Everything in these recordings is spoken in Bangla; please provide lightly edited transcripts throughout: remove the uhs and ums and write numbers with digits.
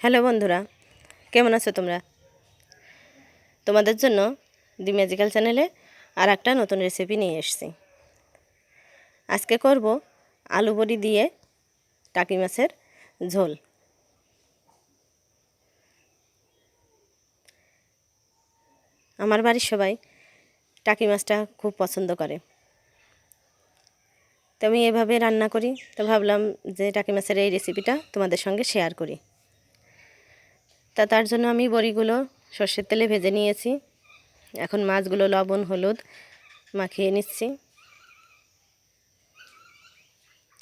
হ্যালো বন্ধুরা, কেমন আছো তোমরা? তোমাদের জন্য দি ম্যাজিক্যাল চ্যানেলে আর একটা নতুন রেসিপি নিয়ে এসেছি। আজকে করব আলু বড়ি দিয়ে টাকি মাছের ঝোল। আমার বাড়ির সবাই টাকি মাছটা খুব পছন্দ করে, তো আমি এভাবে রান্না করি। তো ভাবলাম যে টাকি মাছের এই রেসিপিটা তোমাদের সঙ্গে শেয়ার করি। তার জন্য আমি বড়িগুলো সর্ষের তেলে ভেজে নিয়েছি। এখন মাছগুলো লবণ হলুদ মাখিয়ে নিচ্ছি।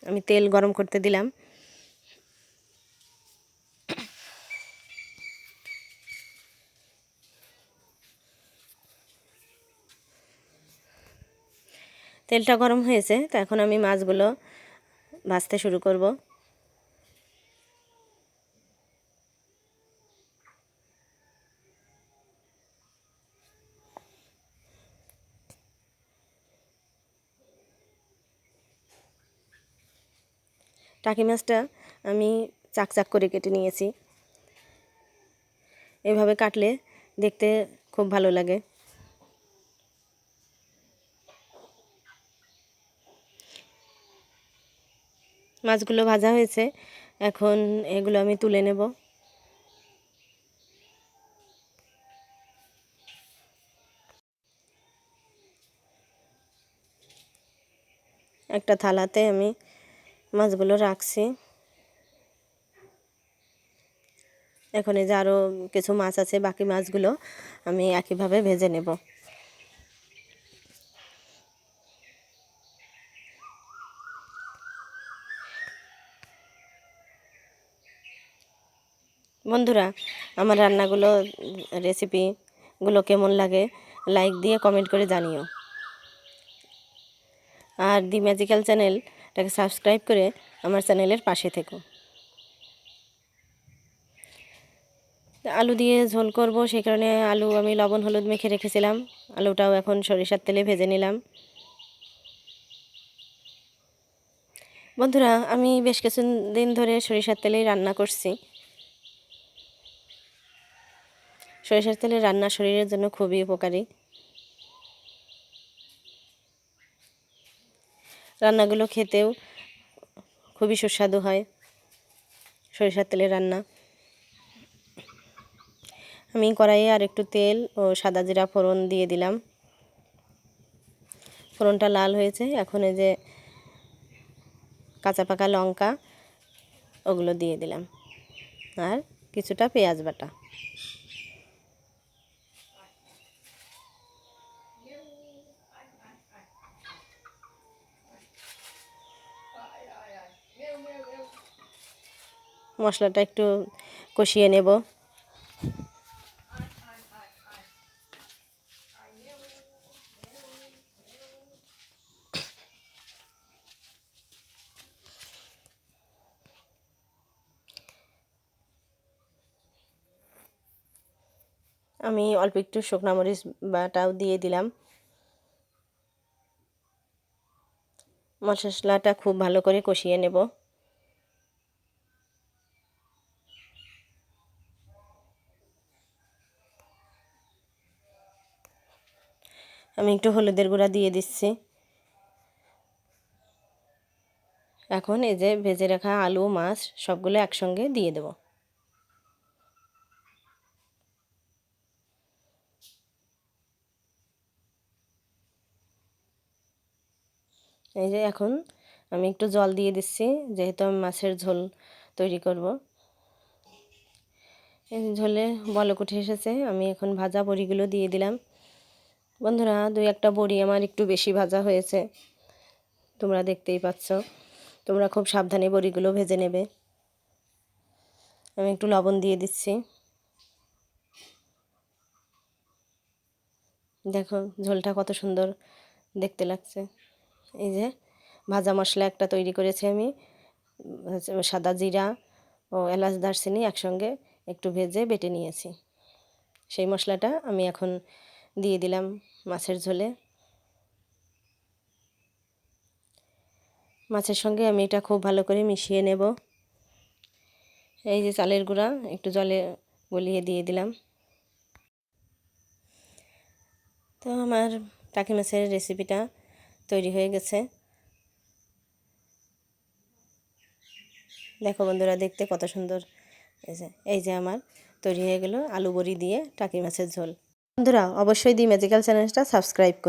আমি তেল গরম করতে দিলাম। তেলটা গরম হয়েছে, তো এখন আমি মাছগুলো ভাজতে শুরু করব। টাকি মাছটা আমি চাক চাক করে কেটে নিয়েছি। এভাবে কাটলে দেখতে খুব ভালো লাগে। মাছগুলো ভাজা হয়েছে, এখন এগুলো আমি তুলে নেব। একটা থালাতে আমি মাছগুলো রাখছি। এখন এই যে আরও কিছু মাছ আছে, বাকি মাছগুলো আমি একইভাবে ভেজে নেব। বন্ধুরা, আমার রান্নাগুলো রেসিপিগুলো কেমন লাগে লাইক দিয়ে কমেন্ট করে জানিও। আর দি ম্যাজিক্যাল চ্যানেলটাকে সাবস্ক্রাইব করে আমার চ্যানেলের পাশে থেকো। আলু দিয়ে ঝোল করব, সেই কারণে আলু আমি লবণ হলুদ মেখে রেখেছিলাম। আলুটাও এখন সরিষার তেলে ভেজে নিলাম। বন্ধুরা, আমি বেশ কিছুদিন ধরে সরিষার তেলেই রান্না করছি। সরিষার তেলের রান্না শরীরের জন্য খুবই উপকারী। রান্নাগুলো খেতেও খুবই সুস্বাদু হয় সরিষার তেলের রান্না। আমি কড়াইয়ে আর একটু তেল ও সাদা জিরা ফোড়ন দিয়ে দিলাম। ফোড়নটা লাল হয়েছে, এখন এই যে কাঁচা পাকা লঙ্কা ওগুলো দিয়ে দিলাম, আর কিছুটা পেঁয়াজ বাটা। মশলাটা একটু কষিয়ে নেব। আমি অল্প একটু শুকনো মরিচ বাটাও দিয়ে দিলাম। মশলাটা খুব ভালো করে কষিয়ে নেব। আমি একটু হলুদের গুঁড়া দিয়ে দিচ্ছি। এখন এই যে ভেজে রাখা আলু মাছ সবগুলো একসঙ্গে দিয়ে দেব। এই যে এখন আমি একটু জল দিয়ে দিচ্ছি, যেহেতু আমি মাছের ঝোল তৈরি করব। এই ঝোলে বলক উঠে এসেছে, আমি এখন ভাজা বড়িগুলো দিয়ে দিলাম। বন্ধুরা, দুই একটা বড়ি আমার একটু বেশি ভাজা হয়েছে, তোমরা দেখতেই পাচ্ছ। তোমরা খুব সাবধানে বড়িগুলো ভেজে নেবে। আমি একটু লবণ দিয়ে দিচ্ছি। দেখো ঝোলটা কত সুন্দর দেখতে লাগছে। এই যে ভাজা মশলা একটা তৈরি করেছি আমি, সাদা জিরা ও এলাচ দারচিনি একসঙ্গে একটু ভেজে বেটে নিয়েছি। সেই মশলাটা আমি এখন দিয়ে দিলাম মাছের ঝোলে। মাছের সঙ্গে আমি এটা খুব ভালো করে মিশিয়ে নেব। এই যে চালের গুঁড়া একটু জলে গলিয়ে দিয়ে দিলাম। তো আমার টাকি মাছের রেসিপিটা তৈরি হয়ে গেছে। দেখো বন্ধুরা, দেখতে কত সুন্দর। এই যে আমার তৈরি হয়ে গেল আলু বড়ি দিয়ে টাকি মাছের ঝোল। বন্ধুরা অবশ্যই দি ম্যাজিক্যাল চ্যানেলটা সাবস্ক্রাইব করুন।